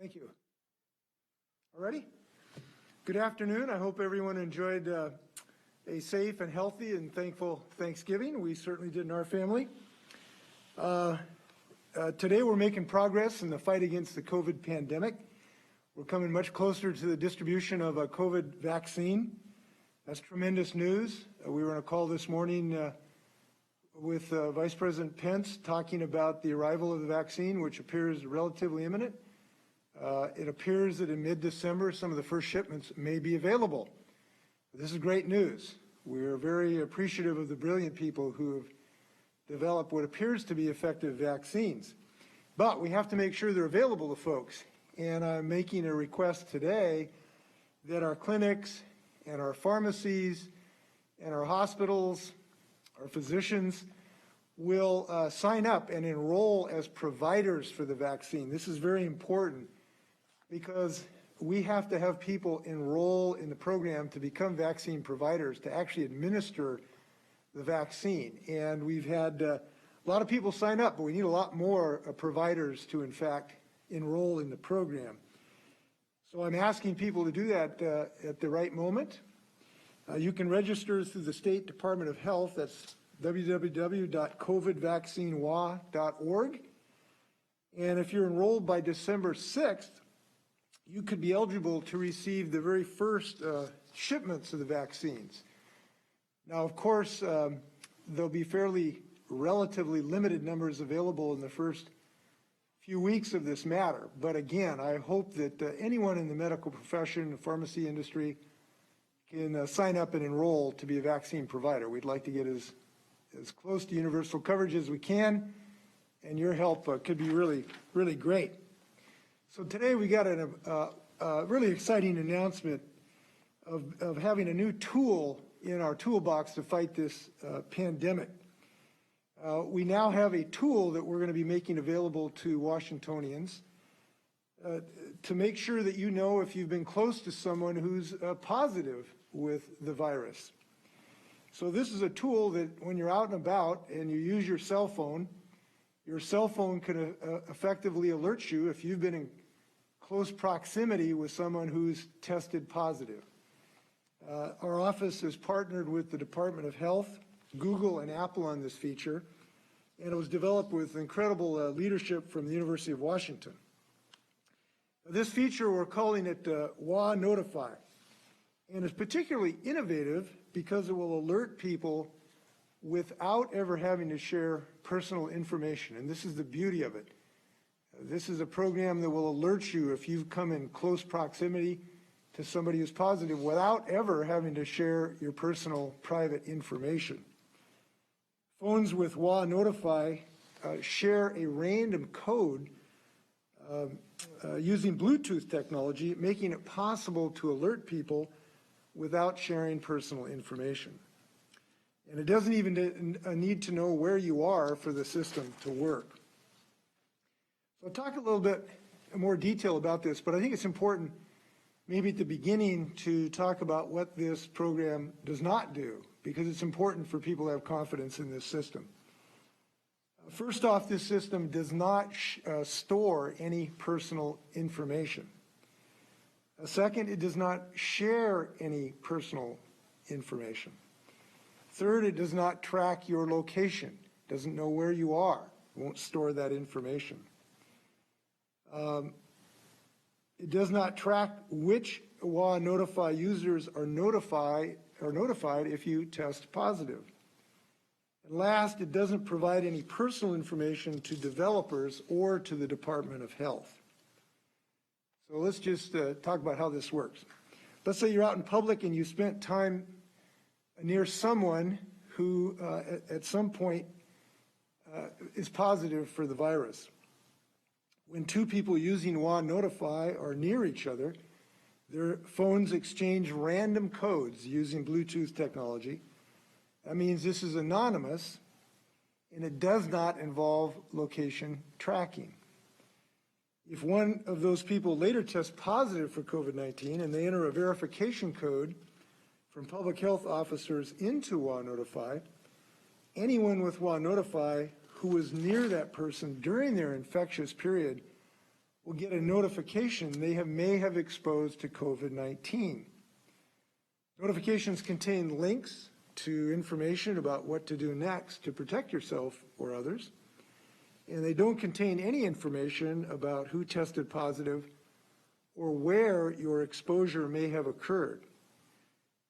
Thank you. All righty. Good afternoon. I hope everyone enjoyed a safe and healthy and thankful Thanksgiving. We certainly did in our family. Today we're making progress in the fight against the COVID pandemic. We're coming much closer to the distribution of a COVID vaccine. That's tremendous news. We were on a call this morning with Vice President Pence talking about the arrival of the vaccine, which appears relatively imminent. It appears that in mid-December, some of the first shipments may be available. This is great news. We're very appreciative of the brilliant people who have developed what appears to be effective vaccines. But we have to make sure they're available to folks. And I'm making a request today that our clinics and our pharmacies and our hospitals, our physicians, will sign up and enroll as providers for the vaccine. This is very important because we have to have people enroll in the program to become vaccine providers, to actually administer the vaccine. And we've had a lot of people sign up, but we need a lot more providers to, in fact, enroll in the program. So I'm asking people to do that at the right moment. You can register through the State Department of Health. That's www.covidvaccinewa.org. And if you're enrolled by December 6th, you could be eligible to receive the very first shipments of the vaccines. Now, of course, there'll be relatively limited numbers available in the first few weeks of this matter. But again, I hope that anyone in the medical profession, the pharmacy industry, can sign up and enroll to be a vaccine provider. We'd like to get as close to universal coverage as we can, and your help could be really, really great. So today we got a really exciting announcement of having a new tool in our toolbox to fight this pandemic. We now have a tool that we're going to be making available to Washingtonians to make sure that you know if you've been close to someone who's positive with the virus. So this is a tool that when you're out and about and you use your cell phone can effectively alert you if you've been in close proximity with someone who's tested positive. Our office has partnered with the Department of Health, Google, and Apple on this feature, and it was developed with incredible leadership from the University of Washington. This feature, we're calling it WA Notify, and it's particularly innovative because it will alert people without ever having to share personal information, and this is the beauty of it. This is a program that will alert you if you've come in close proximity to somebody who's positive without ever having to share your personal private information. Phones with WA Notify share a random code using Bluetooth technology, making it possible to alert people without sharing personal information. And it doesn't even need to know where you are for the system to work. So I'll talk a little bit more detail about this, but I think it's important maybe at the beginning to talk about what this program does not do, because it's important for people to have confidence in this system. First off, this system does not store any personal information. Second, it does not share any personal information. Third, it does not track your location. It doesn't know where you are. It won't store that information. It does not track which WA Notify users are notified if you test positive. And last, it doesn't provide any personal information to developers or to the Department of Health. So let's just talk about how this works. Let's say you're out in public and you spent time near someone who at some point is positive for the virus. When two people using WA Notify are near each other, their phones exchange random codes using Bluetooth technology. That means this is anonymous, and it does not involve location tracking. If one of those people later tests positive for COVID-19 and they enter a verification code from public health officers into WA Notify, anyone with WA Notify who was near that person during their infectious period will get a notification they may have exposed to COVID-19. Notifications contain links to information about what to do next to protect yourself or others, and they don't contain any information about who tested positive or where your exposure may have occurred.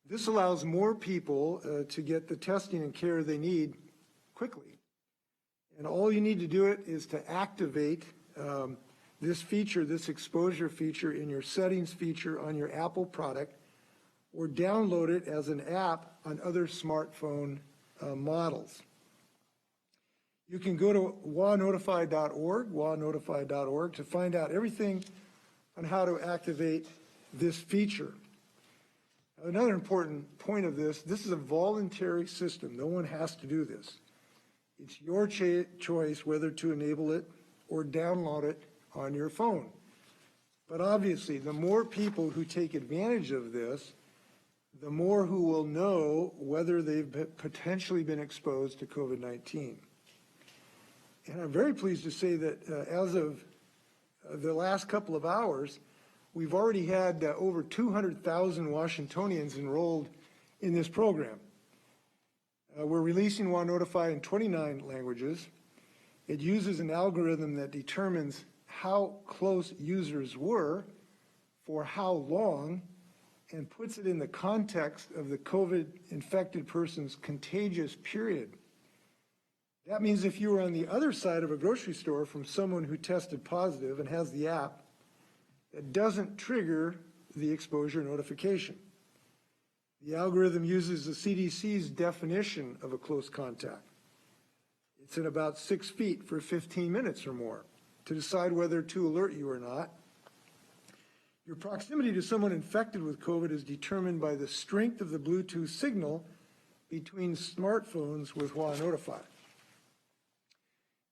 This allows more people to get the testing and care they need quickly. And all you need to do it is to activate this feature, this exposure feature in your settings feature on your Apple product, or download it as an app on other smartphone models. You can go to wanotify.org to find out everything on how to activate this feature. Another important point of this is a voluntary system. No one has to do this. It's your choice whether to enable it or download it on your phone. But obviously, the more people who take advantage of this, the more who will know whether they've potentially been exposed to COVID-19. And I'm very pleased to say that as of the last couple of hours, we've already had over 200,000 Washingtonians enrolled in this program. We're releasing WaNotify in 29 languages. It uses an algorithm that determines how close users were for how long and puts it in the context of the COVID-infected person's contagious period. That means if you were on the other side of a grocery store from someone who tested positive and has the app, it doesn't trigger the exposure notification. The algorithm uses the CDC's definition of a close contact. It's in about 6 feet for 15 minutes or more to decide whether to alert you or not. Your proximity to someone infected with COVID is determined by the strength of the Bluetooth signal between smartphones with WaNotify.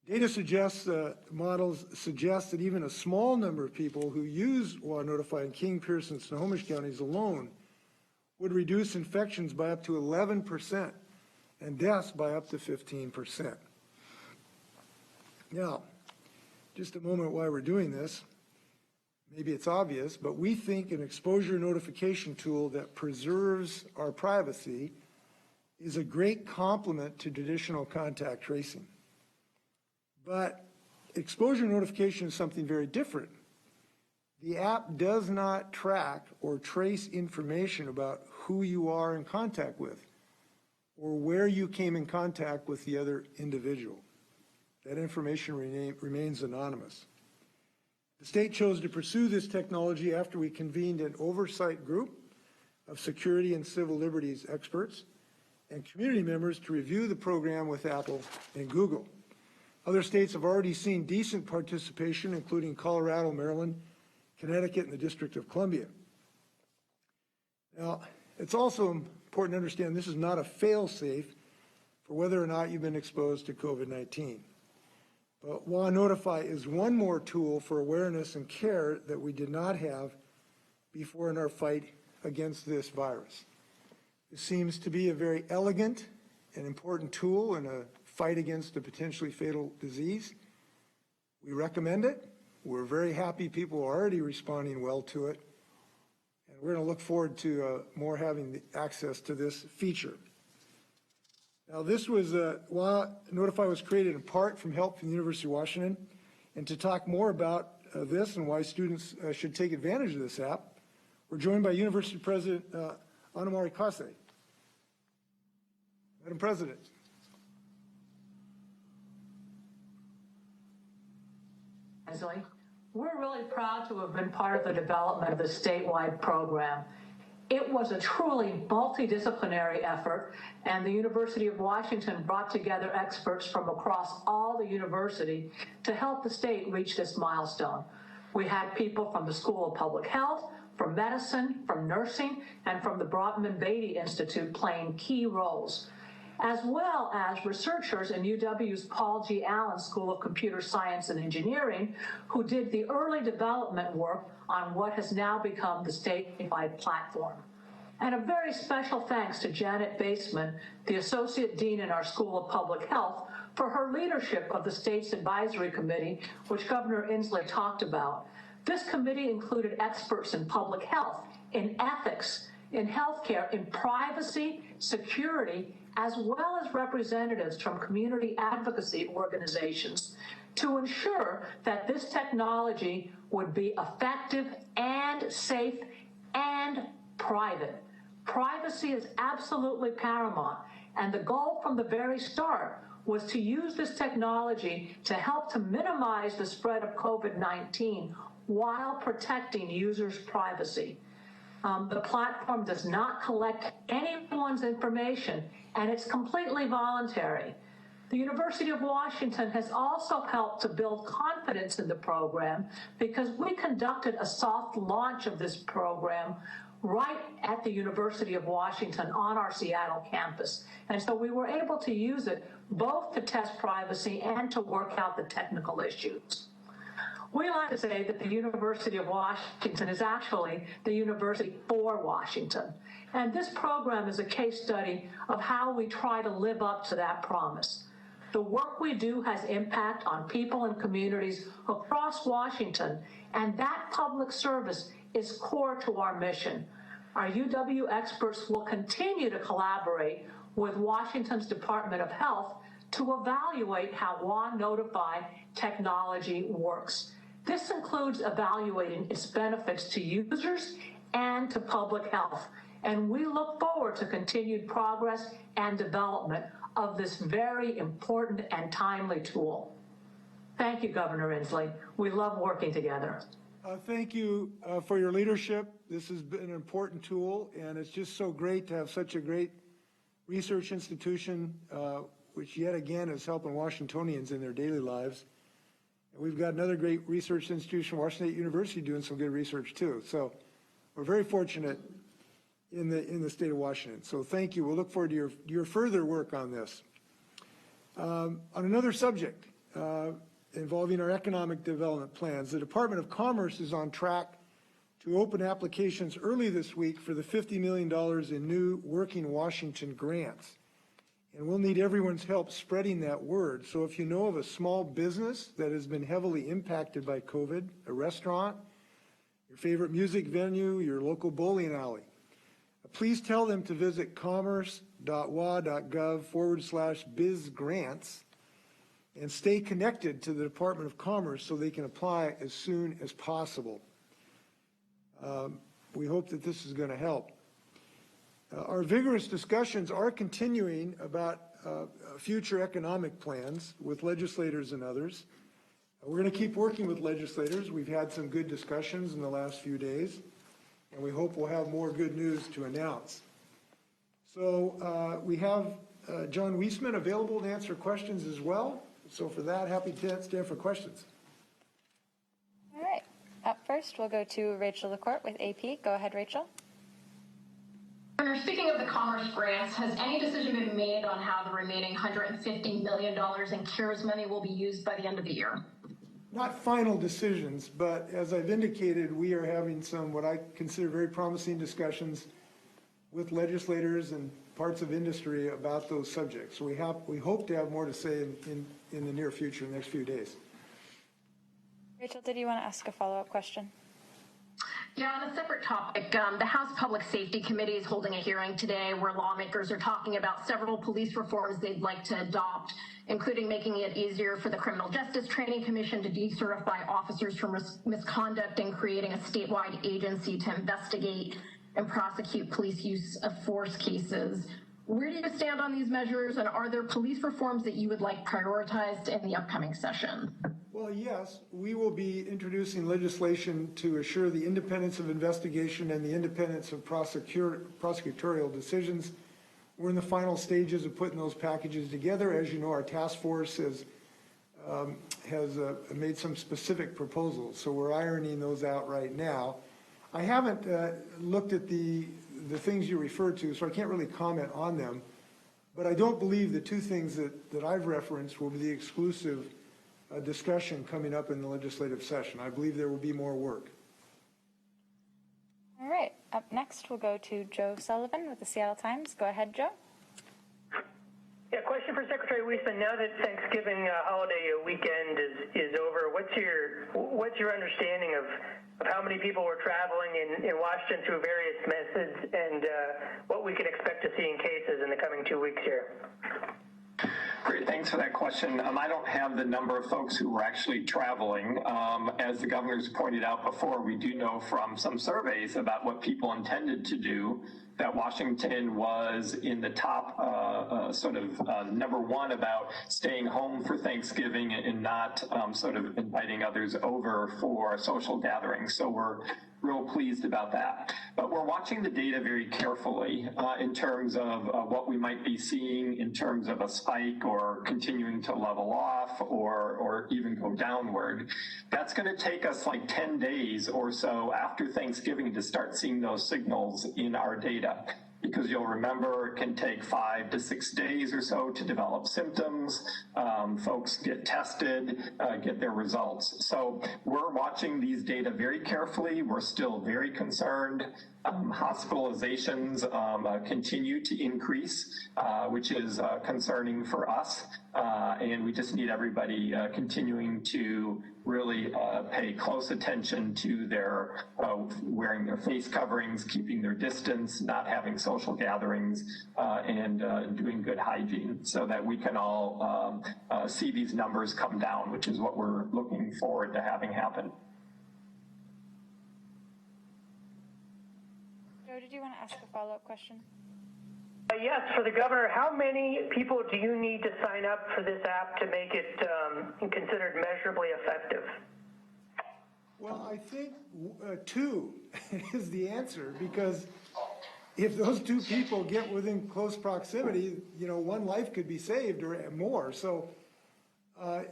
Data suggests, models suggest that even a small number of people who use WaNotify in King, Pierce, and Snohomish counties alone would reduce infections by up to 11% and deaths by up to 15%. Now, just a moment why we're doing this. Maybe it's obvious, but we think an exposure notification tool that preserves our privacy is a great complement to traditional contact tracing. But exposure notification is something very different. The app does not track or trace information about who you are in contact with or where you came in contact with the other individual. That information remains anonymous. The state chose to pursue this technology after we convened an oversight group of security and civil liberties experts and community members to review the program with Apple and Google. Other states have already seen decent participation, including Colorado, Maryland, Connecticut, and the District of Columbia. Now, it's also important to understand this is not a fail-safe for whether or not you've been exposed to COVID-19. But WaNotify is one more tool for awareness and care that we did not have before in our fight against this virus. It seems to be a very elegant and important tool in a fight against a potentially fatal disease. We recommend it. We're very happy people are already responding well to it. And we're going to look forward to more having access to this feature. Now, this was, WaNotify was created in part from help from the University of Washington. And to talk more about this and why students should take advantage of this app, we're joined by University President Anamari Kase. Madam President. Inslee, we're really proud to have been part of the development of the statewide program. It was a truly multidisciplinary effort, and the University of Washington brought together experts from across all the university to help the state reach this milestone. We had people from the School of Public Health, from medicine, from nursing, and from the Brodmann Beatty Institute playing key roles, as well as researchers in UW's Paul G. Allen School of Computer Science and Engineering, who did the early development work on what has now become the statewide platform. And a very special thanks to Janet Baseman, the Associate Dean in our School of Public Health, for her leadership of the state's advisory committee, which Governor Inslee talked about. This committee included experts in public health, in ethics, in healthcare, in privacy, security, as well as representatives from community advocacy organizations to ensure that this technology would be effective and safe and private. Privacy is absolutely paramount, and the goal from the very start was to use this technology to help to minimize the spread of COVID-19 while protecting users' privacy. The platform does not collect anyone's information, and it's completely voluntary. The University of Washington has also helped to build confidence in the program because we conducted a soft launch of this program right at the University of Washington on our Seattle campus. And so we were able to use it both to test privacy and to work out the technical issues. We like to say that the University of Washington is actually the University for Washington. And this program is a case study of how we try to live up to that promise. The work we do has impact on people and communities across Washington, and that public service is core to our mission. Our UW experts will continue to collaborate with Washington's Department of Health to evaluate how WA Notify technology works. This includes evaluating its benefits to users and to public health, and we look forward to continued progress and development of this very important and timely tool. Thank you, Governor Inslee. We love working together. Thank you for your leadership. This has been an important tool, and it's just so great to have such a great research institution, which yet again is helping Washingtonians in their daily lives. And we've got another great research institution, Washington State University, doing some good research too. So we're very fortunate in the state of Washington. So thank you. We'll look forward to your further work on this. On another subject involving our economic development plans, the Department of Commerce is on track to open applications early this week for the $50 million in new Working Washington grants. And we'll need everyone's help spreading that word. So if you know of a small business that has been heavily impacted by COVID, a restaurant, your favorite music venue, your local bowling alley, please tell them to visit commerce.wa.gov/bizgrants and stay connected to the Department of Commerce so they can apply as soon as possible. We hope that this is going to help. Our vigorous discussions are continuing about future economic plans with legislators and others. We're going to keep working with legislators. We've had some good discussions in the last few days, and we hope we'll have more good news to announce. So we have John Weisman available to answer questions as well. So for that, happy to stand for questions. All right. Up first, we'll go to Rachel LaCourte with AP. Go ahead, Rachel. Governor, speaking of the Commerce grants, has any decision been made on how the remaining $150 million in CARES money will be used by the end of the year? Not final decisions, but as I've indicated, we are having some what I consider very promising discussions with legislators and parts of industry about those subjects. So we hope to have more to say in the near future, in the next few days. Rachel, did you want to ask a follow-up question? Yeah, on a separate topic, the House Public Safety Committee is holding a hearing today where lawmakers are talking about several police reforms they'd like to adopt, including making it easier for the Criminal Justice Training Commission to decertify officers for misconduct and creating a statewide agency to investigate and prosecute police use of force cases. Where do you stand on these measures, and are there police reforms that you would like prioritized in the upcoming session? Well, yes, we will be introducing legislation to assure the independence of investigation and the independence of prosecutorial decisions. We're in the final stages of putting those packages together. As you know, our task force has made some specific proposals, so we're ironing those out right now. I haven't looked at the things you referred to, so I can't really comment on them, but I don't believe the two things that I've referenced will be the exclusive discussion coming up in the legislative session. I believe there will be more work. All right. Up next, we'll go to Joe Sullivan with the Seattle Times. Go ahead, Joe. Yeah, question question for Secretary Weisman. Now that Thanksgiving holiday weekend is over, what's your understanding of how many people were traveling in Washington through various methods, and what we can expect to see in cases in the coming 2 weeks here? Great, thanks for that question. I don't have the number of folks who were actually traveling. As the governor's pointed out before, we do know from some surveys about what people intended to do that Washington was in the top number one about staying home for Thanksgiving and not sort of inviting others over for social gatherings. So we're real pleased about that. But we're watching the data very carefully in terms of what we might be seeing in terms of a spike or continuing to level off or even go downward. That's going to take us like 10 days or so after Thanksgiving to start seeing those signals in our data. Because you'll remember it can take 5 to 6 days or so to develop symptoms. Folks get tested, get their results. So we're watching these data very carefully. We're still very concerned. Hospitalizations continue to increase, which is concerning for us. And we just need everybody continuing to really pay close attention to their wearing their face coverings, keeping their distance, not having social gatherings, and doing good hygiene so that we can all see these numbers come down, which is what we're looking forward to having happen. Joe, did you want to ask a follow-up question? Yes, for the governor, how many people do you need to sign up for this app to make it considered measurably effective? Well, I think 2 is the answer, because if those 2 people get within close proximity, one life could be saved or more. So I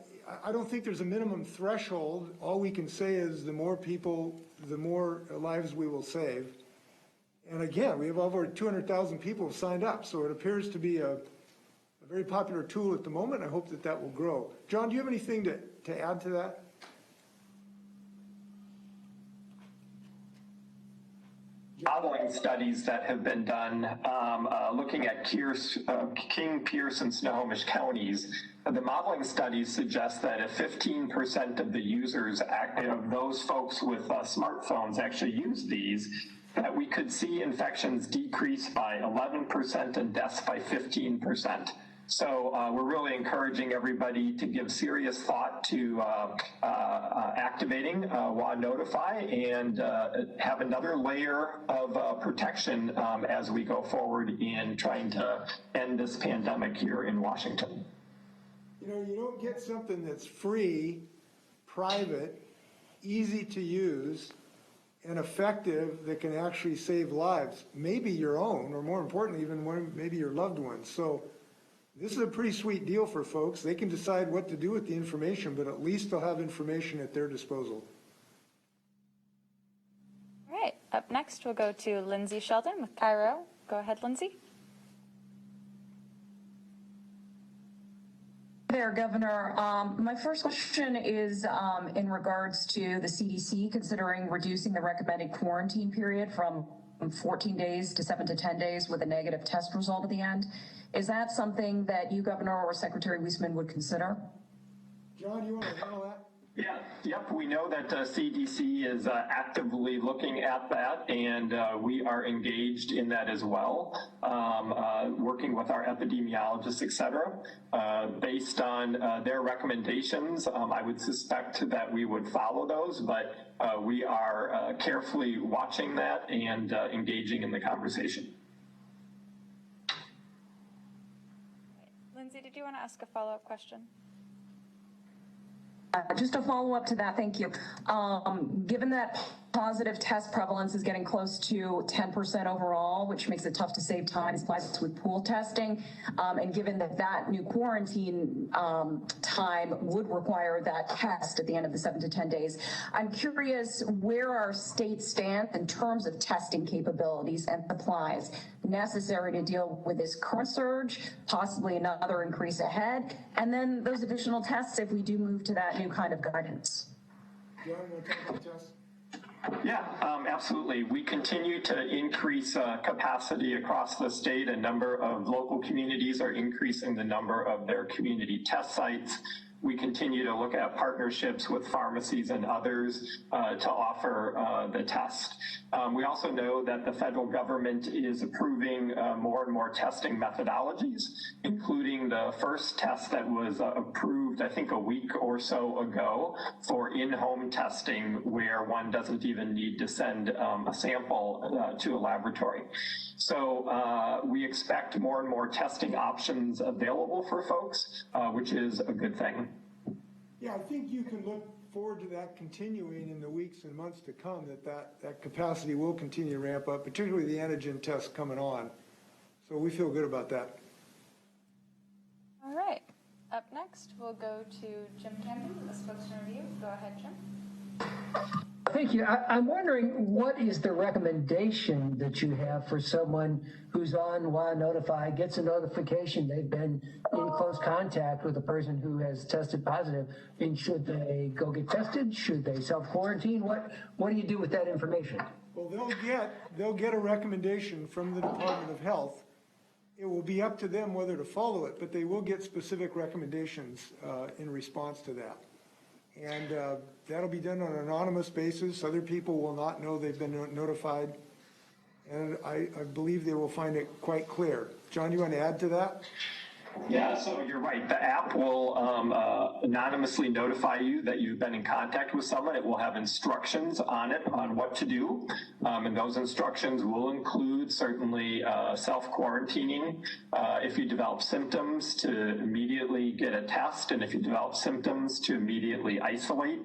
don't think there's a minimum threshold. All we can say is the more people, the more lives we will save. And again, we have over 200,000 people have signed up, so it appears to be a very popular tool at the moment. I hope that will grow. John, do you have anything to add to that? Modeling studies that have been done looking at King, Pierce, and Snohomish counties. The modeling studies suggest that if 15% of the users, those folks with smartphones actually use these, that we could see infections decrease by 11% and deaths by 15%. So we're really encouraging everybody to give serious thought to activating WA Notify and have another layer of protection as we go forward in trying to end this pandemic here in Washington. You don't get something that's free, private, easy to use, and effective that can actually save lives, maybe your own, or more importantly, even maybe your loved ones. So this is a pretty sweet deal for folks. They can decide what to do with the information, but at least they'll have information at their disposal. All right, up next we'll go to Lindsay Sheldon with Cairo. Go ahead, Lindsay. There, Governor. My first question is in regards to the CDC considering reducing the recommended quarantine period from 14 days to 7 to 10 days with a negative test result at the end. Is that something that you, Governor, or Secretary Weisman would consider? John, you want to handle that? Yeah, yep, we know that CDC is actively looking at that, and we are engaged in that as well, working with our epidemiologists, et cetera. Based on their recommendations, I would suspect that we would follow those, but we are carefully watching that and engaging in the conversation. Lindsay, did you want to ask a follow-up question? Just a follow-up to that, thank you. Given that positive test prevalence is getting close to 10% overall, which makes it tough to save time supplies with pool testing, and given that new quarantine time would require that test at the end of the 7 to 10 days, I'm curious where our state stands in terms of testing capabilities and supplies necessary to deal with this current surge, possibly another increase ahead, and then those additional tests if we do move to that new kind of guidance. John, you want to talk about tests? Yeah, absolutely. We continue to increase capacity across the state. A number of local communities are increasing the number of their community test sites. We continue to look at partnerships with pharmacies and others to offer the test. We also know that the federal government is approving more and more testing methodologies, including the first test that was approved, I think, a week or so ago for in-home testing, where one doesn't even need to send a sample to a laboratory. So we expect more and more testing options available for folks, which is a good thing. Yeah, I think you can look forward to that continuing in the weeks and months to come, that capacity will continue to ramp up, particularly the antigen tests coming on. So we feel good about that. All right. Up next, we'll go to Jim Campbell with the spokesman review. Go ahead, Jim. Thank you. I'm wondering, what is the recommendation that you have for someone who's on WA Notify, gets a notification they've been in close contact with a person who has tested positive, and should they go get tested? Should they self-quarantine? What do you do with that information? Well, they'll get a recommendation from the Department of Health. It will be up to them whether to follow it, but they will get specific recommendations in response to that. And that'll be done on an anonymous basis. Other people will not know they've been notified. And I believe they will find it quite clear. John, you want to add to that? Yeah, so you're right. The app will anonymously notify you that you've been in contact with someone. It will have instructions on it on what to do. And those instructions will include certainly self-quarantining. If you develop symptoms, to immediately get a test. And if you develop symptoms, to immediately isolate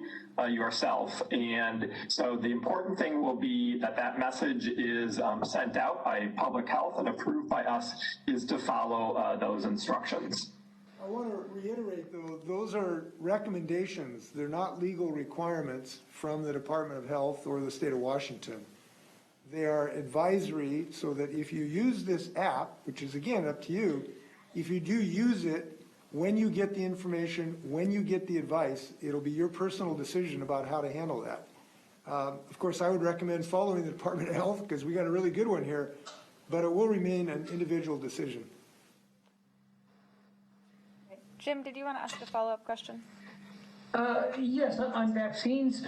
yourself. And so the important thing will be that message is sent out by public health and approved by us, is to follow those instructions. I want to reiterate, though, those are recommendations. They're not legal requirements from the Department of Health or the state of Washington. They are advisory, so that if you use this app, which is again up to you, if you do use it, when you get the information, when you get the advice, it'll be your personal decision about how to handle that. Of course, I would recommend following the Department of Health, because we got a really good one here, but it will remain an individual decision. Jim, did you want to ask a follow-up question? Yes, on vaccines,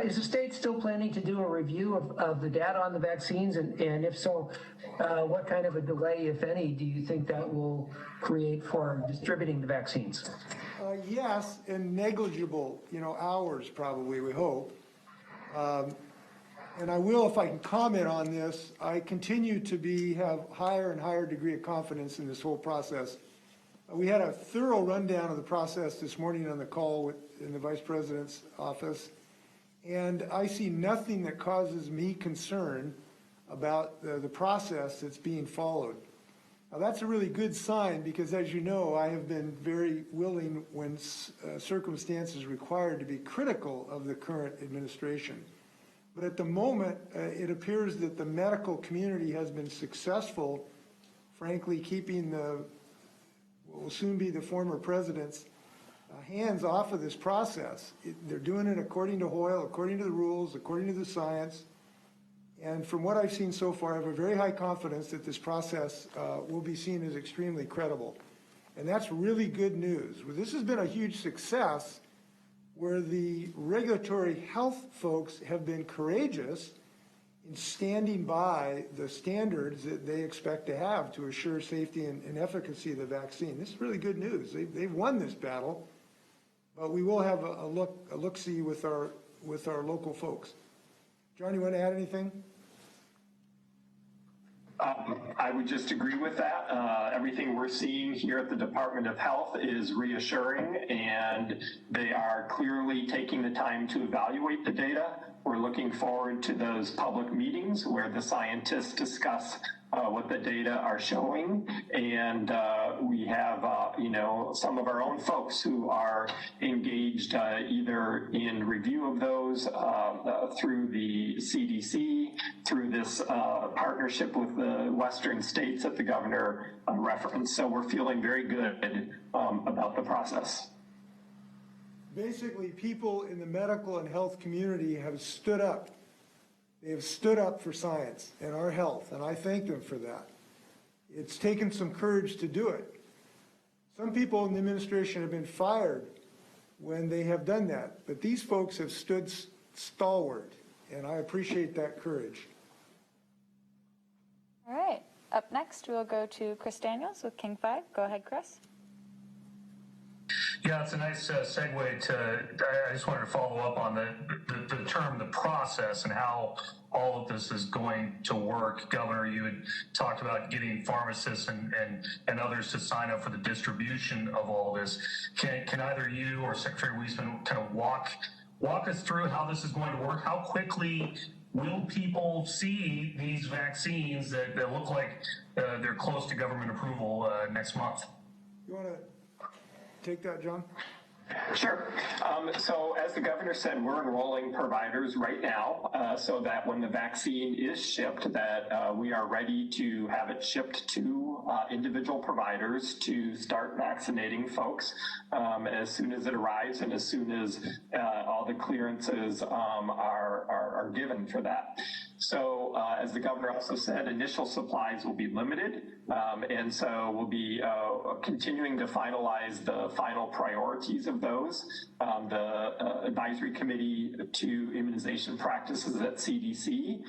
is the state still planning to do a review of the data on the vaccines? And if so, what kind of a delay, if any, do you think that will create for distributing the vaccines? Yes, and negligible, hours probably, we hope. And I will, if I can comment on this, I continue to have higher and higher degree of confidence in this whole process. We had a thorough rundown of the process this morning on the call in the Vice President's office, and I see nothing that causes me concern about the process that's being followed. Now, that's a really good sign, because, as you know, I have been very willing, when circumstances required, to be critical of the current administration. But at the moment, it appears that the medical community has been successful, frankly, keeping what will soon be the former president's hands off of this process. They're doing it according to Hoyle, according to the rules, according to the science. And from what I've seen so far, I have a very high confidence that this process will be seen as extremely credible. And that's really good news. This has been a huge success, where the regulatory health folks have been courageous in standing by the standards that they expect to have to assure safety and efficacy of the vaccine. This is really good news. They've won this battle, but we will have a look-see with our local folks. John, you want to add anything? I would just agree with that. Everything we're seeing here at the Department of Health is reassuring, and they are clearly taking the time to evaluate the data. We're looking forward to those public meetings where the scientists discuss what the data are showing, and we have some of our own folks who are engaged either in review of those through the CDC, through this partnership with the Western states that the governor referenced. So we're feeling very good about the process. Basically, people in the medical and health community have stood up They have stood up for science and our health, and I thank them for that. It's taken some courage to do it. Some people in the administration have been fired when they have done that, but these folks have stood stalwart, and I appreciate that courage. All right. Up next, we'll go to Chris Daniels with King 5. Go ahead, Chris. Yeah, it's a nice segue to, I just wanted to follow up on the term, the process, and how all of this is going to work. Governor, you had talked about getting pharmacists and others to sign up for the distribution of all this. Can either you or Secretary Weisman kind of walk us through how this is going to work? How quickly will people see these vaccines that look like they're close to government approval next month? You want to take that, John? Sure. So as the governor said, we're enrolling providers right now so that when the vaccine is shipped, that we are ready to have it shipped to individual providers to start vaccinating folks as soon as it arrives and as soon as all the clearances are given for that. So as the governor also said, initial supplies will be limited, and so we'll be continuing to finalize the final priorities of those. The advisory committee to immunization practices at CDC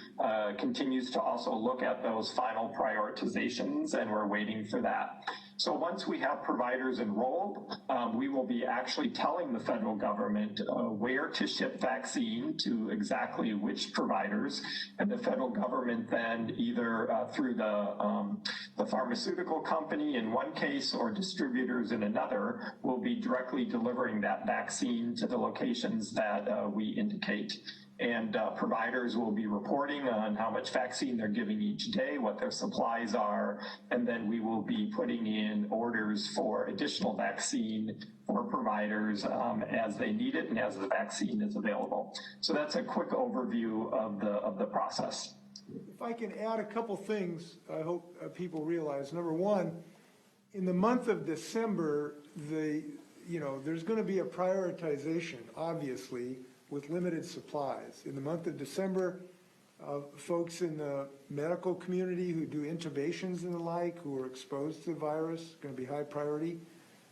continues to also look at those final prioritizations, and we're waiting for that. So once we have providers enrolled, we will be actually telling the federal government where to ship vaccine to exactly which providers, and the federal government then either through the pharmaceutical company in one case or distributors in another will be directly delivering that vaccine to the locations that we indicate. And providers will be reporting on how much vaccine they're giving each day, what their supplies are, and then we will be putting in orders for additional vaccine for providers as they need it and as the vaccine is available. So that's a quick overview of the process. If I can add a couple things, I hope people realize. Number one, in the month of December, there's going to be a prioritization, obviously, with limited supplies. In the month of December, folks in the medical community who do intubations and the like, who are exposed to the virus, going to be high priority.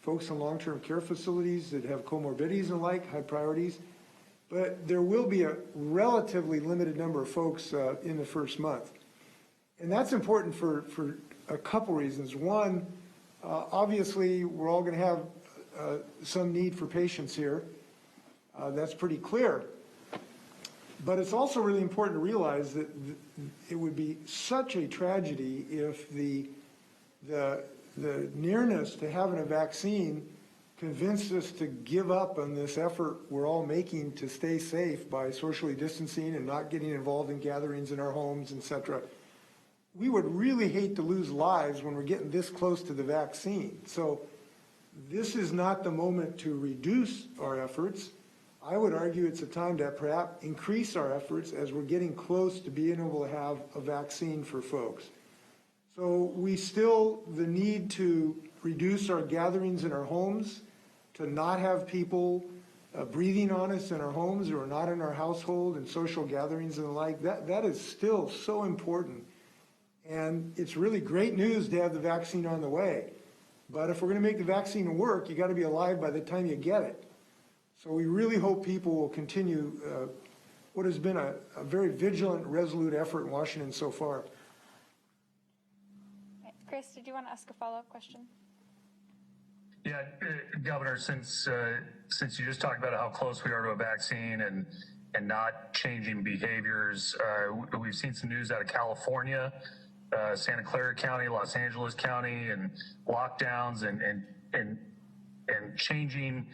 Folks in long-term care facilities that have comorbidities and the like, high priorities. But there will be a relatively limited number of folks in the first month. And that's important for a couple reasons. One, obviously, we're all going to have some need for patients here. That's pretty clear. But it's also really important to realize that it would be such a tragedy if the nearness to having a vaccine convinced us to give up on this effort we're all making to stay safe by socially distancing and not getting involved in gatherings in our homes, etc. We would really hate to lose lives when we're getting this close to the vaccine. So this is not the moment to reduce our efforts. I would argue it's a time to perhaps increase our efforts as we're getting close to being able to have a vaccine for folks. So the need to reduce our gatherings in our homes, to not have people breathing on us in our homes or not in our household and social gatherings and the like, that is still so important. And it's really great news to have the vaccine on the way. But if we're going to make the vaccine work, you got to be alive by the time you get it. So we really hope people will continue what has been a very vigilant, resolute effort in Washington so far. Chris, did you want to ask a follow-up question? Yeah, Governor, since you just talked about how close we are to a vaccine and not changing behaviors, we've seen some news out of California, Santa Clara County, Los Angeles County, and lockdowns and changing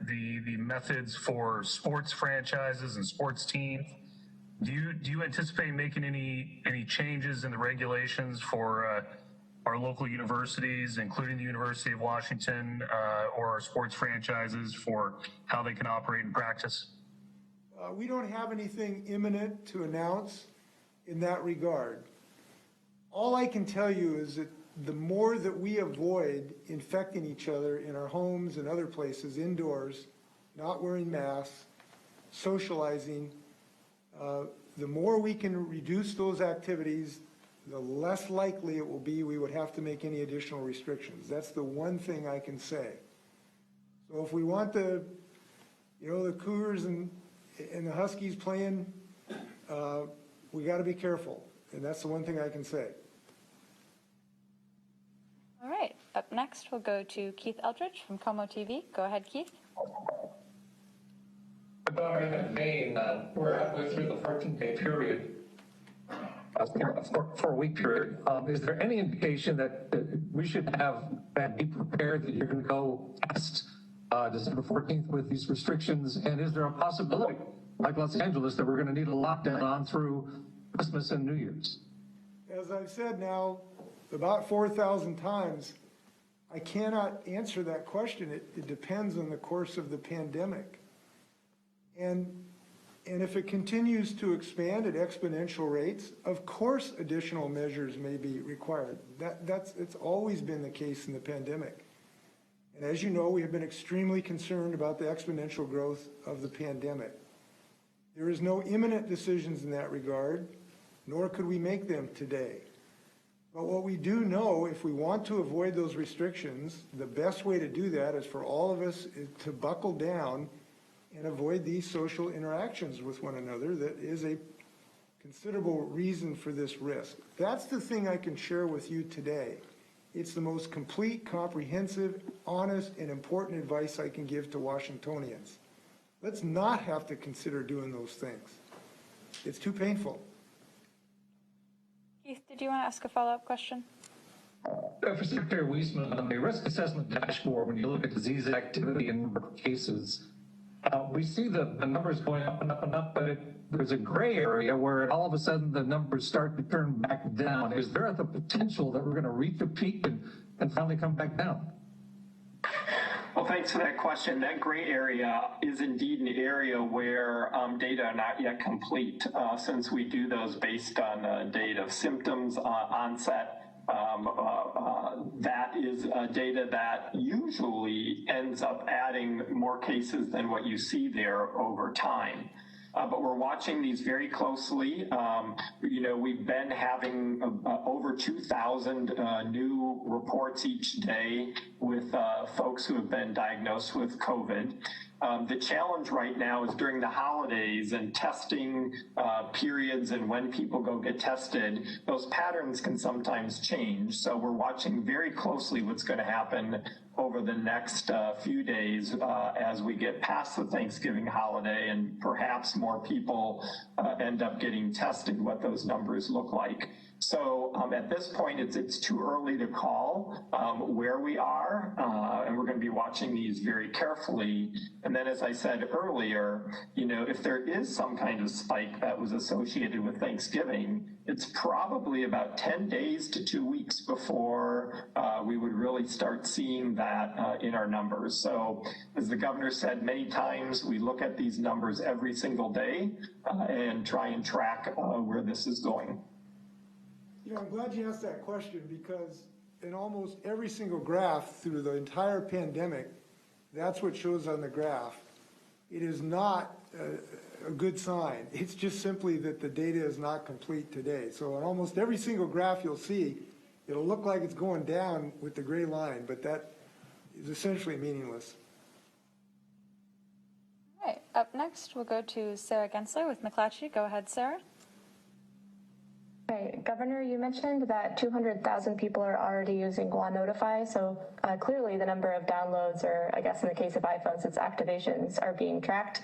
the methods for sports franchises and sports teams. Do you anticipate making any changes in the regulations for our local universities, including the University of Washington, or our sports franchises, for how they can operate and practice? We don't have anything imminent to announce in that regard. All I can tell you is that the more that we avoid infecting each other in our homes and other places, indoors, not wearing masks, socializing, the more we can reduce those activities, the less likely it will be we would have to make any additional restrictions. That's the one thing I can say. So if we want the Cougars and the Huskies playing, we got to be careful. And that's the one thing I can say. All right. Up next, we'll go to Keith Eldridge from Como TV. Go ahead, Keith. In Maine, we're halfway through the 14-day period, 4-week period. Is there any indication that we should be prepared that you're going to go past December 14th with these restrictions? And is there a possibility, like Los Angeles, that we're going to need a lockdown on through Christmas and New Year's? As I've said now about 4,000 times, I cannot answer that question. It depends on the course of the pandemic. And if it continues to expand at exponential rates, of course additional measures may be required. It's always been the case in the pandemic. And as you know, we have been extremely concerned about the exponential growth of the pandemic. There is no imminent decisions in that regard, nor could we make them today. But what we do know, if we want to avoid those restrictions, the best way to do that is for all of us to buckle down and avoid these social interactions with one another. That is a considerable reason for this risk. That's the thing I can share with you today. It's the most complete, comprehensive, honest, and important advice I can give to Washingtonians. Let's not have to consider doing those things. It's too painful. Keith, did you want to ask a follow-up question? For Secretary Weisman, on the risk assessment dashboard, when you look at disease activity and number of cases, we see the numbers going up and up and up, but there's a gray area where all of a sudden the numbers start to turn back down. Is there the potential that we're going to reach a peak and finally come back down? Well, thanks for that question. That gray area is indeed an area where data are not yet complete, since we do those based on date of symptoms, onset. That is data that usually ends up adding more cases than what you see there over time. But we're watching these very closely. We've been having over 2,000 new reports each day with folks who have been diagnosed with COVID. The challenge right now is during the holidays and testing periods and when people go get tested, those patterns can sometimes change. So we're watching very closely what's going to happen over the next few days as we get past the Thanksgiving holiday and perhaps more people end up getting tested, what those numbers look like. So at this point, it's too early to call where we are, and we're going to be watching these very carefully. And then, as I said earlier, if there is some kind of spike that was associated with Thanksgiving, it's probably about 10 days to 2 weeks before we would really start seeing that in our numbers. So as the governor said many times, we look at these numbers every single day and try and track where this is going. I'm glad you asked that question, because in almost every single graph through the entire pandemic, that's what shows on the graph. It is not a good sign. It's just simply that the data is not complete today. So on almost every single graph you'll see, it'll look like it's going down with the gray line, but that is essentially meaningless. All right, up next, we'll go to Sarah Gensler with McClatchy. Go ahead, Sarah. Right. Governor, you mentioned that 200,000 people are already using Gua Notify, so clearly the number of downloads, or I guess in the case of iPhones, its activations, are being tracked.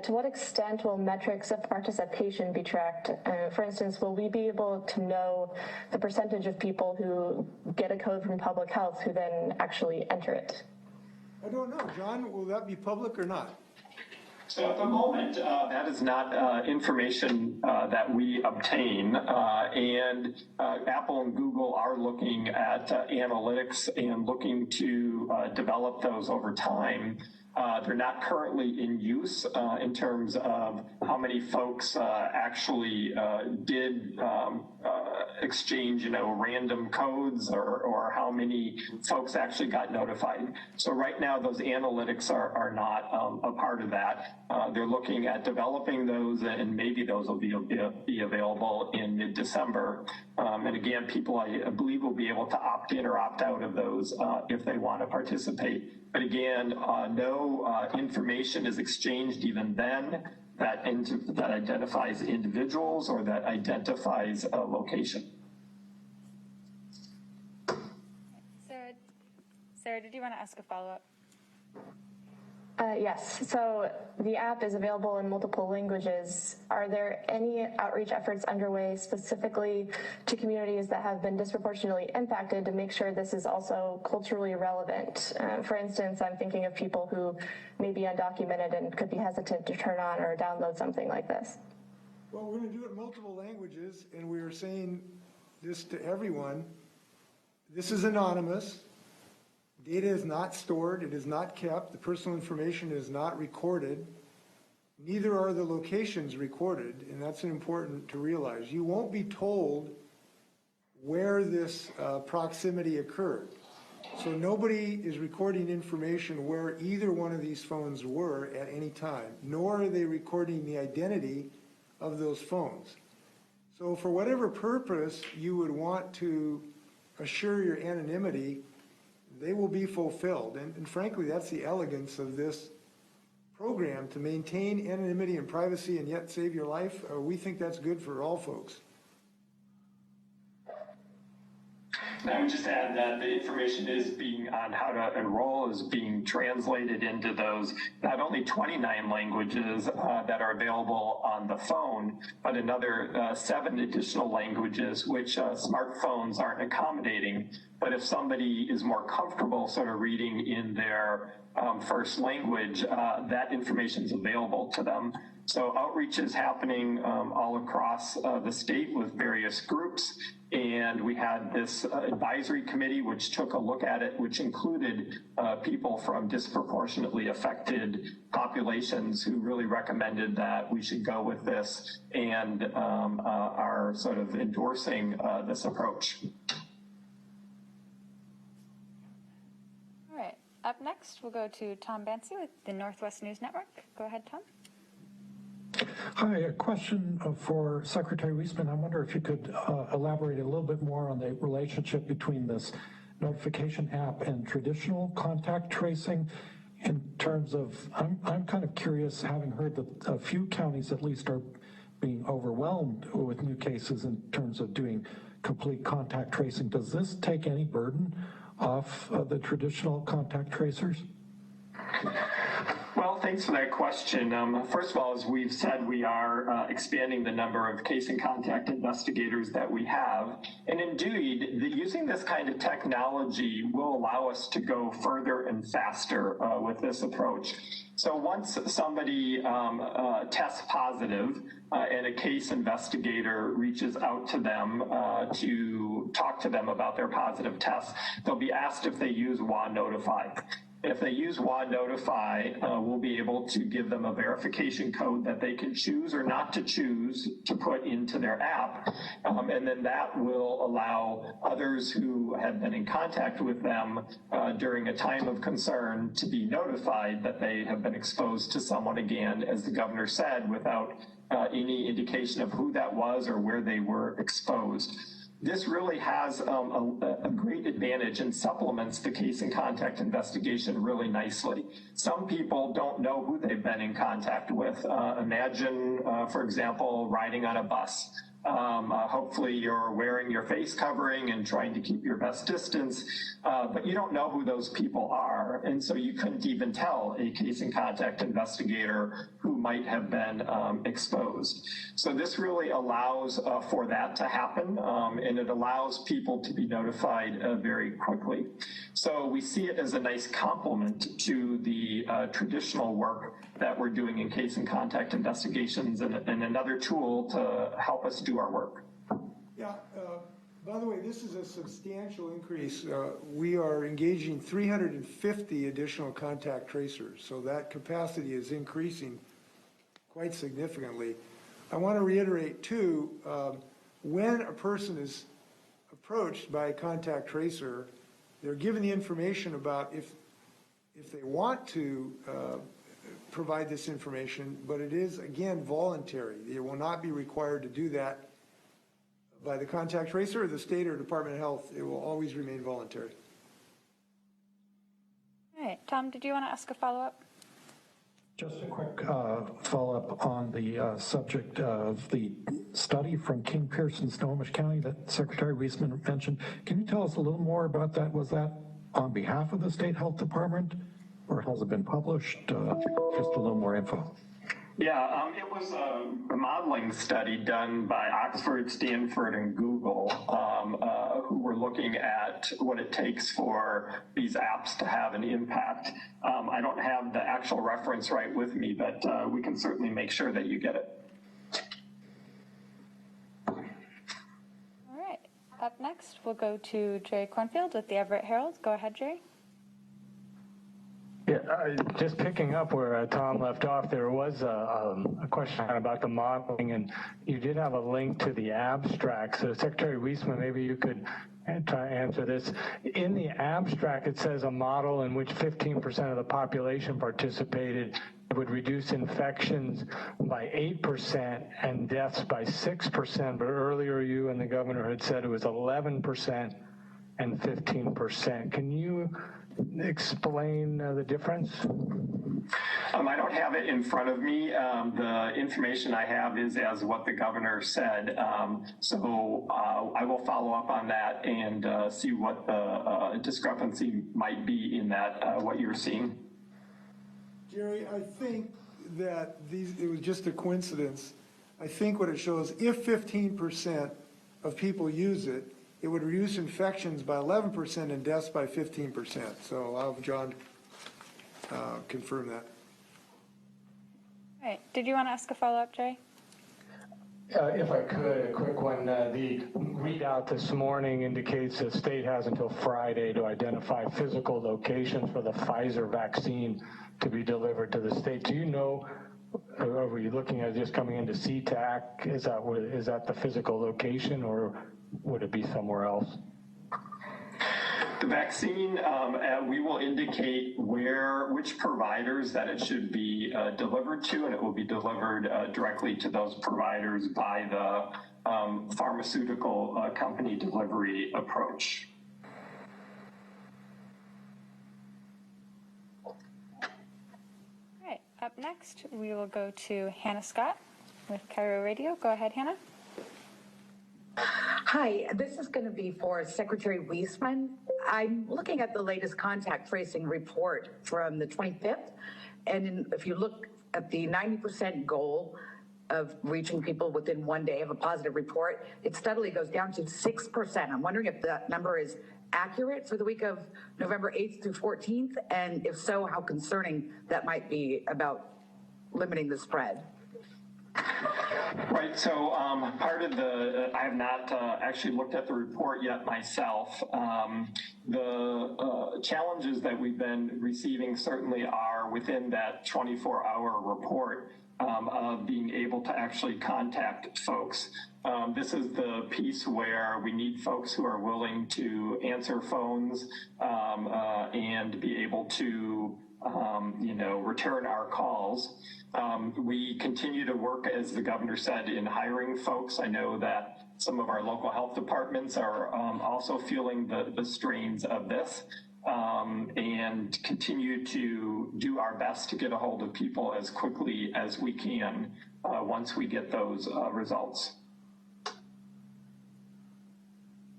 To what extent will metrics of participation be tracked? For instance, will we be able to know the percentage of people who get a code from public health who then actually enter it? I don't know. John, will that be public or not? So at the moment, that is not information that we obtain, and Apple and Google are looking at analytics and looking to develop those over time. They're not currently in use in terms of how many folks actually did exchange, random codes or how many folks actually got notified. So right now, those analytics are not a part of that. They're looking at developing those, and maybe those will be available in mid-December. And again, people, I believe, will be able to opt in or opt out of those if they want to participate. But again, no information is exchanged even then that identifies individuals or that identifies a location. Sarah, did you want to ask a follow-up? Yes, so the app is available in multiple languages. Are there any outreach efforts underway specifically to communities that have been disproportionately impacted to make sure this is also culturally relevant? For instance, I'm thinking of people who may be undocumented and could be hesitant to turn on or download something like this. Well, we're going to do it in multiple languages, and we are saying this to everyone. This is anonymous. Data is not stored, it is not kept, the personal information is not recorded, neither are the locations recorded, and that's important to realize. You won't be told where this proximity occurred. So nobody is recording information where either one of these phones were at any time, nor are they recording the identity of those phones. So for whatever purpose you would want to assure your anonymity, they will be fulfilled. And frankly, that's the elegance of this program, to maintain anonymity and privacy and yet save your life. We think that's good for all folks. I would just add that the information is being on how to enroll is being translated into those not only 29 languages that are available on the phone, but another 7 additional languages which smartphones aren't accommodating. But if somebody is more comfortable sort of reading in their first language, that information is available to them. So outreach is happening all across the state with various groups. And we had this advisory committee which took a look at it, which included people from disproportionately affected populations who really recommended that we should go with this and are sort of endorsing this approach. All right, up next, we'll go to Tom Bancy with the Northwest News Network. Go ahead, Tom. Hi, a question for Secretary Weissman. I wonder if you could elaborate a little bit more on the relationship between this notification app and traditional contact tracing in terms of, I'm kind of curious, having heard that a few counties at least are being overwhelmed with new cases in terms of doing complete contact tracing. Does this take any burden off the traditional contact tracers? Well, thanks for that question. First of all, as we've said, we are expanding the number of case and contact investigators that we have. And indeed, using this kind of technology will allow us to go further and faster with this approach. So once somebody tests positive and a case investigator reaches out to them to talk to them about their positive test, they'll be asked if they use WA Notify. If they use WA Notify, we'll be able to give them a verification code that they can choose or not to choose to put into their app. And then that will allow others who have been in contact with them during a time of concern to be notified that they have been exposed to someone again, as the governor said, without any indication of who that was or where they were exposed. This really has a great advantage and supplements the case and contact investigation really nicely. Some people don't know who they've been in contact with. Imagine, for example, riding on a bus. Hopefully you're wearing your face covering and trying to keep your best distance, but you don't know who those people are. And so you couldn't even tell a case and contact investigator who might have been exposed. So this really allows for that to happen, and it allows people to be notified very quickly. So we see it as a nice complement to the traditional work that we're doing in case and contact investigations, and another tool to help us do our work. Yeah, by the way, this is a substantial increase. We are engaging 350 additional contact tracers, so that capacity is increasing quite significantly. I want to reiterate too, when a person is approached by a contact tracer, they're given the information about if they want to provide this information, but it is, again, voluntary. They will not be required to do that by the contact tracer or the state or Department of Health. It will always remain voluntary. All right, Tom, did you want to ask a follow-up? Just a quick follow-up on the subject of the study from King Pierce in Snohomish County that Secretary Weisman mentioned. Can you tell us a little more about that? Was that on behalf of the State Health Department, or has it been published? Just a little more info. Yeah, it was a modeling study done by Oxford, Stanford, and Google, who were looking at what it takes for these apps to have an impact. I don't have the actual reference right with me, but we can certainly make sure that you get it. All right, up next, we'll go to Jerry Cornfield with the Everett Herald. Go ahead, Jerry. Yeah, just picking up where Tom left off, there was a question about the modeling, and you did have a link to the abstract. So Secretary Weisman, maybe you could try to answer this. In the abstract, it says a model in which 15% of the population participated would reduce infections by 8% and deaths by 6%. But earlier you and the governor had said it was 11% and 15%. Can you explain the difference? I don't have it in front of me. The information I have is as what the governor said. So I will follow up on that and see what the discrepancy might be in that, what you're seeing. Jerry, I think that it was just a coincidence. I think what it shows, if 15% of people use it, it would reduce infections by 11% and deaths by 15%. So I'll have John confirm that. All right, did you want to ask a follow-up, Jay? If I could, a quick one. The readout this morning indicates the state has until Friday to identify physical locations for the Pfizer vaccine to be delivered to the state. Do you know, or were you looking at just coming into SeaTac? Is that the physical location, or would it be somewhere else? The vaccine, we will indicate which providers that it should be delivered to, and it will be delivered directly to those providers by the pharmaceutical company delivery approach. All right, up next, we will go to Hannah Scott with Cairo Radio. Go ahead, Hannah. Hi, this is going to be for Secretary Weisman. I'm looking at the latest contact tracing report from the 25th, and if you look at the 90% goal of reaching people within 1 day of a positive report, it steadily goes down to 6%. I'm wondering if that number is accurate for the week of November 8th through 14th, and if so, how concerning that might be about limiting the spread. Right, so part of I have not actually looked at the report yet myself. The challenges that we've been receiving certainly are within that 24-hour report of being able to actually contact folks. This is the piece where we need folks who are willing to answer phones and be able to return our calls. We continue to work, as the governor said, in hiring folks. I know that some of our local health departments are also feeling the strains of this and continue to do our best to get a hold of people as quickly as we can once we get those results.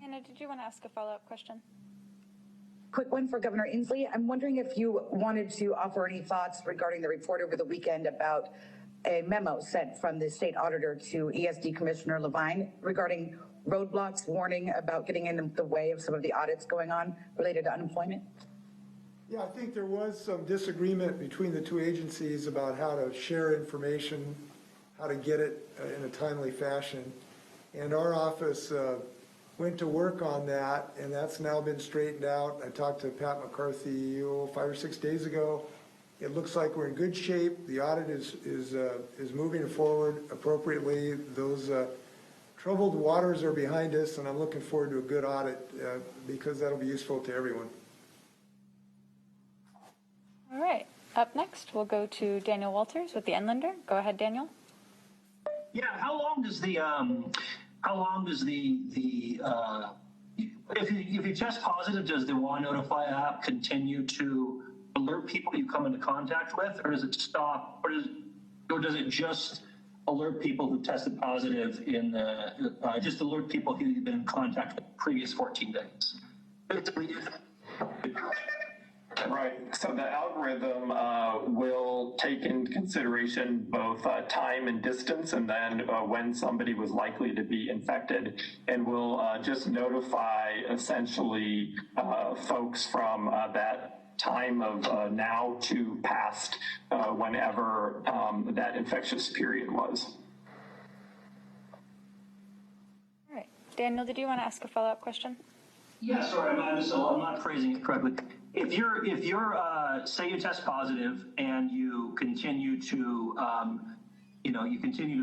Anna, did you want to ask a follow-up question? Quick one for Governor Inslee. I'm wondering if you wanted to offer any thoughts regarding the report over the weekend about a memo sent from the state auditor to ESD Commissioner Levine regarding roadblocks, warning about getting in the way of some of the audits going on related to unemployment. Yeah, I think there was some disagreement between the two agencies about how to share information, how to get it in a timely fashion. And our office went to work on that, and that's now been straightened out. I talked to Pat McCarthy 5 or 6 days ago. It looks like we're in good shape. The audit is moving forward appropriately. Those troubled waters are behind us, and I'm looking forward to a good audit because that'll be useful to everyone. All right. Up next, we'll go to Daniel Walters with the Inlander. Go ahead, Daniel. Yeah. How long does the if you test positive, does the Want Notify app continue to alert people you come into contact with, or does it stop, or does it just alert people who tested positive in the just alert people who you've been in contact with the previous 14 days? Right. So the algorithm will take into consideration both time and distance, and then when somebody was likely to be infected, and will just notify essentially folks from that time of now to past whenever that infectious period was. All right. Daniel, did you want to ask a follow-up question? Yeah, sorry, I'm not phrasing it correctly. If you're say you test positive and you continue to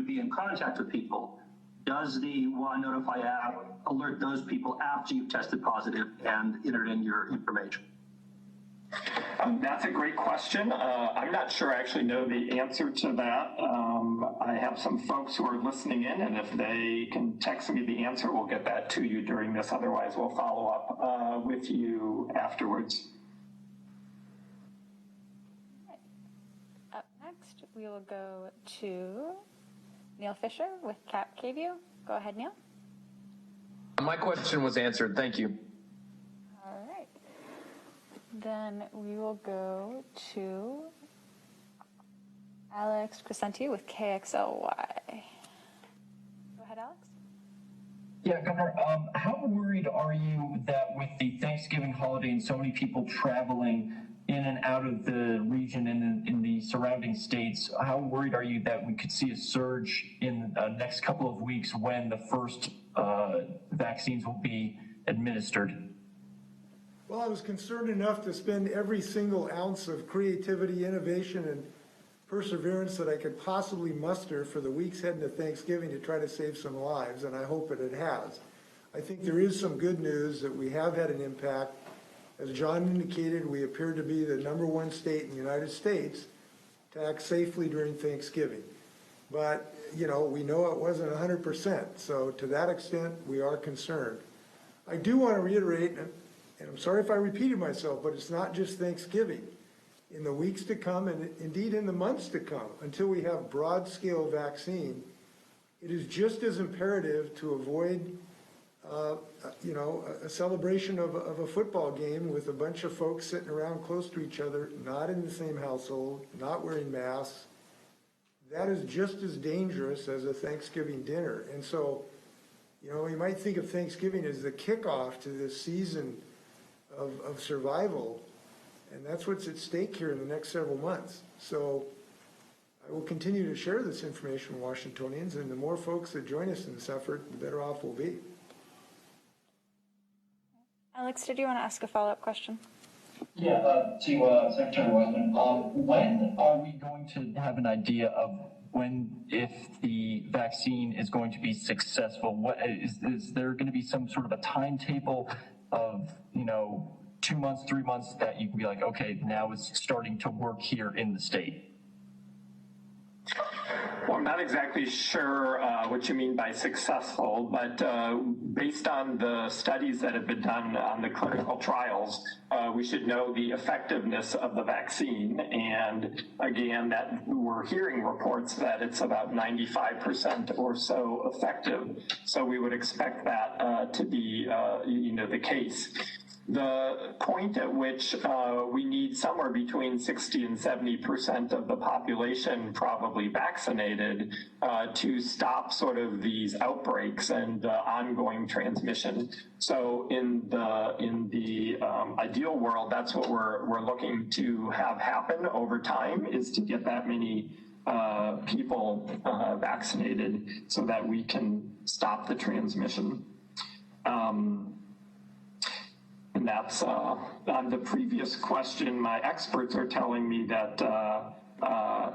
be in contact with people, does the Want Notify app alert those people after you've tested positive and entered in your information? That's a great question. I'm not sure I actually know the answer to that. I have some folks who are listening in, and if they can text me the answer, we'll get that to you during this. Otherwise, we'll follow up with you afterwards. Up next, we will go to Neil Fisher with Cap KView. Go ahead, Neil. My question was answered. Thank you. All right. Then we will go to Alex Crescenti with KXLY. Go ahead, Alex. Yeah, Governor, how worried are you that with the Thanksgiving holiday and so many people traveling in and out of the region and in the surrounding states, how worried are you that we could see a surge in the next couple of weeks when the first vaccines will be administered? Well, I was concerned enough to spend every single ounce of creativity, innovation, and perseverance that I could possibly muster for the weeks heading to Thanksgiving to try to save some lives, and I hope that it has. I think there is some good news that we have had an impact. As John indicated, we appear to be the #1 state in the United States to act safely during Thanksgiving. But, we know it wasn't 100%, so to that extent, we are concerned. I do want to reiterate, and I'm sorry if I repeated myself, but it's not just Thanksgiving. In the weeks to come, and indeed in the months to come, until we have broad-scale vaccine, it is just as imperative to avoid, a celebration of a football game with a bunch of folks sitting around close to each other, not in the same household, not wearing masks. That is just as dangerous as a Thanksgiving dinner. And so, you might think of Thanksgiving as the kickoff to this season of survival, and that's what's at stake here in the next several months. So I will continue to share this information with Washingtonians, and the more folks that join us in this effort, the better off we'll be. Alex, did you want to ask a follow-up question? Yeah, to Secretary Wiseman. When are we going to have an idea of if the vaccine is going to be successful? What is there going to be some sort of a timetable of 2 months, 3 months that you can be like, okay, now it's starting to work here in the state? Well, I'm not exactly sure what you mean by successful, but based on the studies that have been done on the clinical trials, we should know the effectiveness of the vaccine. And again, that we're hearing reports that it's about 95% or so effective. So we would expect that to be, the case. The point at which we need somewhere between 60 and 70% of the population probably vaccinated to stop sort of these outbreaks and ongoing transmission. So in the ideal world, that's what we're looking to have happen over time, is to get that many people vaccinated so that we can stop the transmission. And that's on the previous question. My experts are telling me that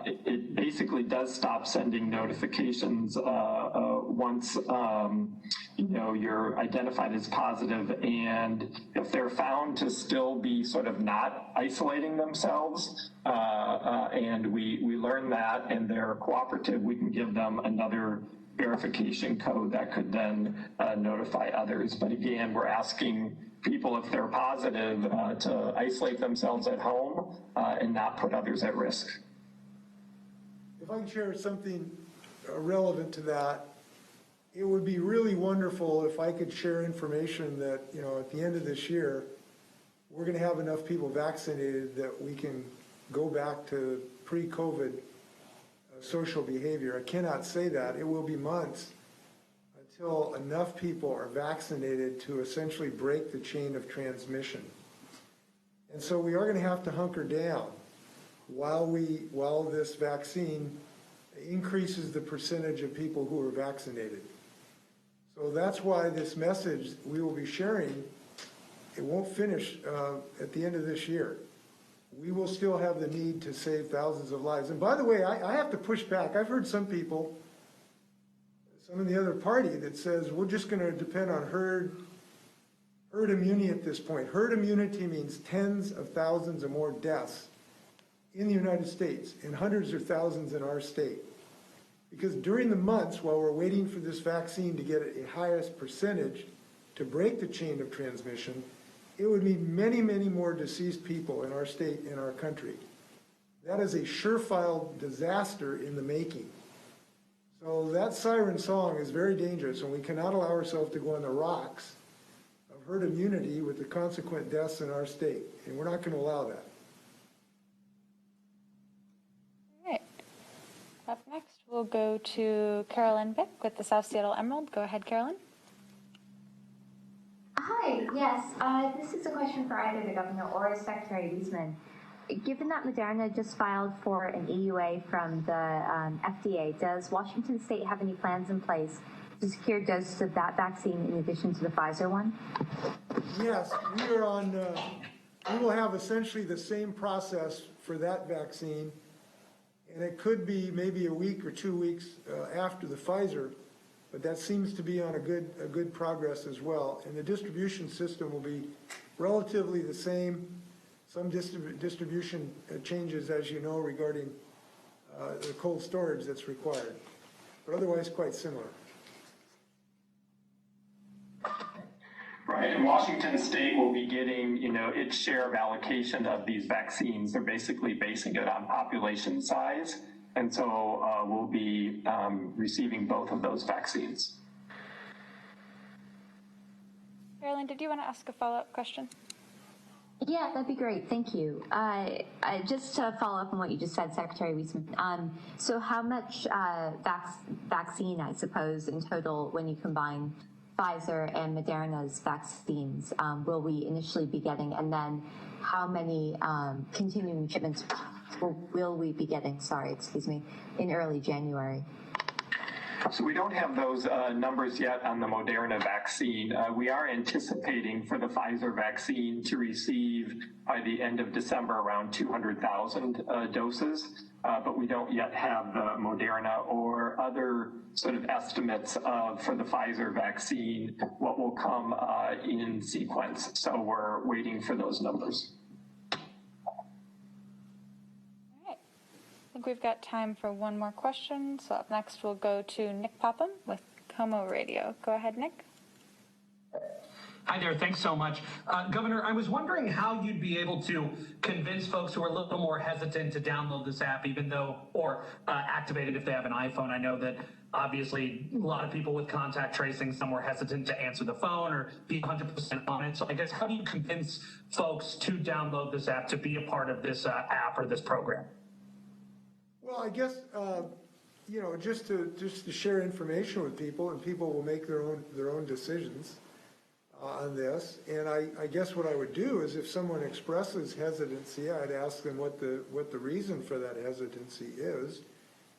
it basically does stop sending notifications once you're identified as positive, and if they're found to still be sort of not isolating themselves, and we learn that and they're cooperative, we can give them another verification code that could then notify others. But again, we're asking people, if they're positive, to isolate themselves at home and not put others at risk. If I can share something relevant to that, it would be really wonderful if I could share information that, at the end of this year, we're going to have enough people vaccinated that we can go back to pre-COVID social behavior. I cannot say that. It will be months until enough people are vaccinated to essentially break the chain of transmission. And so we are going to have to hunker down while this vaccine increases the percentage of people who are vaccinated. So that's why this message we will be sharing, it won't finish at the end of this year. We will still have the need to save thousands of lives. And by the way, I have to push back. I've heard some people, some in the other party, that says we're just going to depend on herd immunity at this point. Herd immunity means tens of thousands or more deaths in the United States and hundreds or thousands in our state. Because during the months while we're waiting for this vaccine to get a highest percentage to break the chain of transmission, it would mean many, many more deceased people in our state and our country. That is a surefire disaster in the making. So that siren song is very dangerous, and we cannot allow ourselves to go on the rocks of herd immunity with the consequent deaths in our state, and we're not going to allow that. All right. Up next, we'll go to Carolyn Bick with the South Seattle Emerald. Go ahead, Carolyn. Hi, yes. This is a question for either the governor or Secretary Wiesman. Given that Moderna just filed for an EUA from the FDA, does Washington State have any plans in place to secure doses of that vaccine in addition to the Pfizer one? Yes, we will have essentially the same process for that vaccine, and it could be maybe a week or 2 weeks after the Pfizer. But that seems to be on a good progress as well. And the distribution system will be relatively the same. Some distribution changes, as you know, regarding the cold storage that's required, but otherwise quite similar. Right, and Washington State will be getting, its share of allocation of these vaccines. They're basically basing it on population size. And so we'll be receiving both of those vaccines. Carolyn, did you want to ask a follow-up question? Yeah, that'd be great. Thank you. Just to follow up on what you just said, Secretary Wiesman, so how much vaccine, I suppose, in total, when you combine Pfizer and Moderna's vaccines, will we initially be getting? And then how many continuing shipments will we be getting, in early January? So we don't have those numbers yet on the Moderna vaccine. We are anticipating for the Pfizer vaccine to receive by the end of December around 200,000 doses, but we don't yet have the Moderna or other sort of estimates for the Pfizer vaccine, what will come in sequence. So we're waiting for those numbers. I think we've got time for one more question. So up next, we'll go to Nick Popham with Como Radio. Go ahead, Nick. Hi there. Thanks so much. Governor, I was wondering how you'd be able to convince folks who are a little more hesitant to download this app, or activate it if they have an iPhone. I know that obviously a lot of people with contact tracing, some were hesitant to answer the phone or be 100% on it. So I guess how do you convince folks to download this app, to be a part of this app or this program? Well, I guess, just to share information with people, and people will make their own decisions on this. And I guess what I would do is, if someone expresses hesitancy, I'd ask them what the reason for that hesitancy is,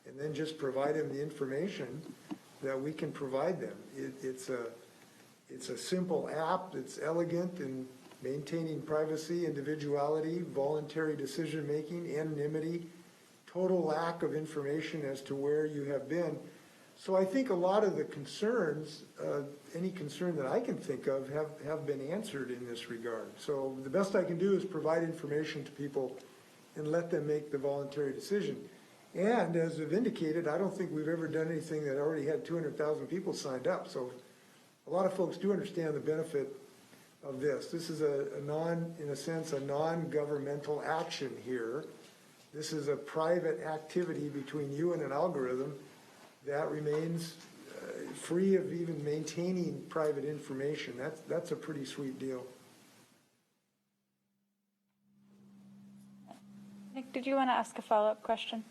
and then just provide them the information that we can provide them. It's a simple app that's elegant in maintaining privacy, individuality, voluntary decision-making, anonymity, total lack of information as to where you have been. So I think a lot of the concerns, any concern that I can think of, have been answered in this regard. So the best I can do is provide information to people and let them make the voluntary decision. And as I've indicated, I don't think we've ever done anything that already had 200,000 people signed up. So a lot of folks do understand the benefit of this. This is in a sense, a non-governmental action here. This is a private activity between you and an algorithm that remains free of even maintaining private information. That's a pretty sweet deal. Nick, did you want to ask a follow-up question?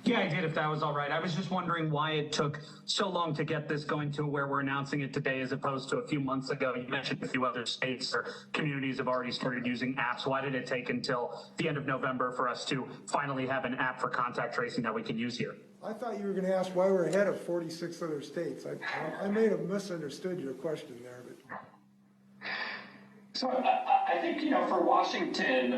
Yeah, I did, if that was all right. I was just wondering why it took so long to get this going to where we're announcing it today as opposed to a few months ago. You mentioned a few other states or communities have already started using apps. Why did it take until the end of November for us to finally have an app for contact tracing that we can use here? I thought you were going to ask why we're ahead of 46 other states. I may have misunderstood your question there. But. So I think, for Washington,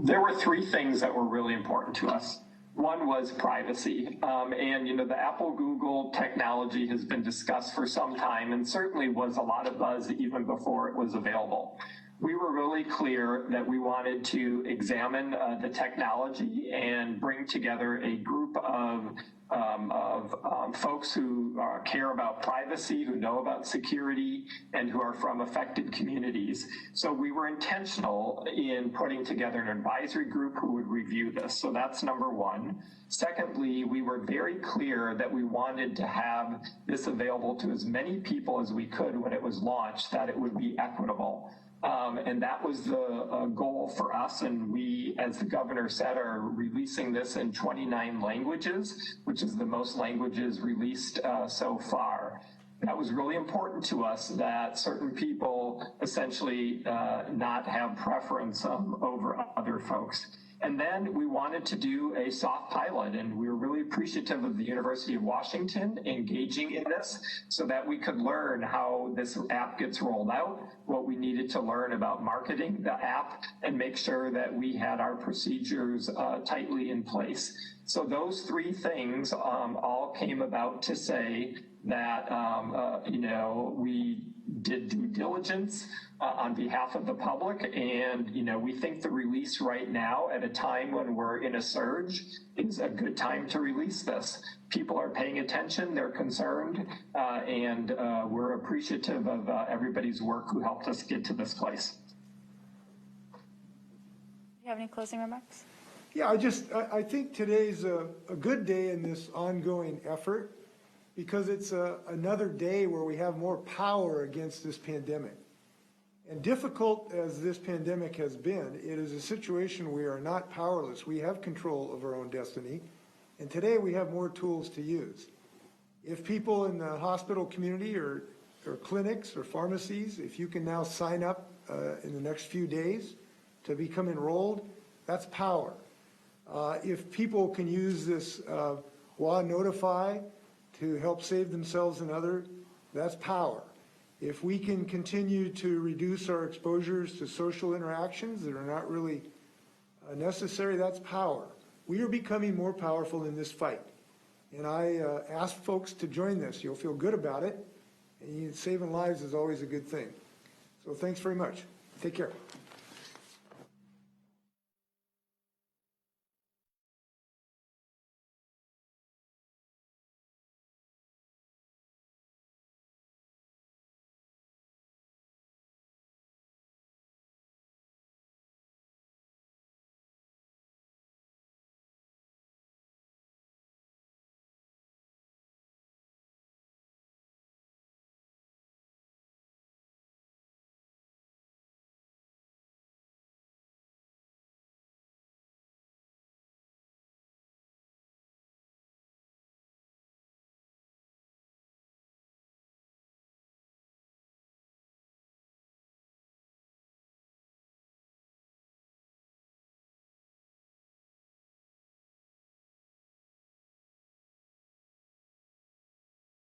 there were three things that were really important to us. One was privacy. And, the Apple-Google technology has been discussed for some time and certainly was a lot of buzz even before it was available. We were really clear that we wanted to examine the technology and bring together a group of folks who care about privacy, who know about security, and who are from affected communities. So we were intentional in putting together an advisory group who would review this. So that's number one. Secondly, we were very clear that we wanted to have this available to as many people as we could when it was launched, that it would be equitable. And that was the goal for us. And we, as the governor said, are releasing this in 29 languages, which is the most languages released so far. That was really important to us, that certain people essentially not have preference over other folks. And then we wanted to do a soft pilot, and we were really appreciative of the University of Washington engaging in this so that we could learn how this app gets rolled out, what we needed to learn about marketing the app, and make sure that we had our procedures tightly in place. So those three things all came about to say that, we did due diligence on behalf of the public, and we think the release right now, at a time when we're in a surge, is a good time to release this. People are paying attention, they're concerned, and we're appreciative of everybody's work who helped us get to this place. Do you have any closing remarks? Yeah, I think today's a good day in this ongoing effort, because it's another day where we have more power against this pandemic. And difficult as this pandemic has been, it is a situation we are not powerless. We have control of our own destiny. And today we have more tools to use. If people in the hospital community or clinics or pharmacies, if you can now sign up in the next few days to become enrolled, that's power. If people can use this WA Notify to help save themselves and others, that's power. If we can continue to reduce our exposures to social interactions that are not really necessary, that's power. We are becoming more powerful in this fight. And I ask folks to join this. You'll feel good about it. And saving lives is always a good thing. So thanks very much. Take care.